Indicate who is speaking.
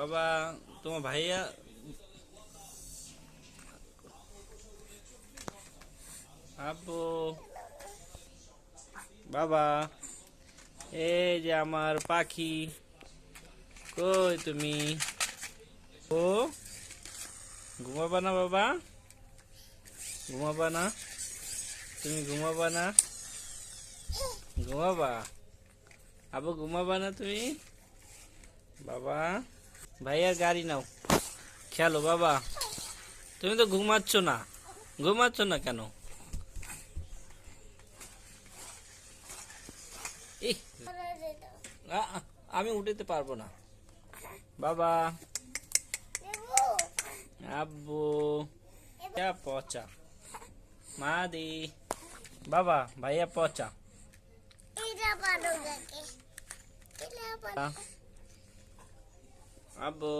Speaker 1: বাবা তোমার ভাইয়া আব্বু বাবা এই যে আমার পাখি কই তুমি ও ঘুমাবা না বাবা ঘুমাবা না তুমি ঘুমাবা না ঘুমাবা আব্বু ঘুমাবা না তুমি বাবা ভাইয়ার গাড়ি নাও খেলো বাবা তুমি তো ঘুমাচ্ছ না কেন ইহ, আমি উঠতে পারবো না বাবা আব্বু পচা মা দি বাবা ভাইয়া পচা আব্বু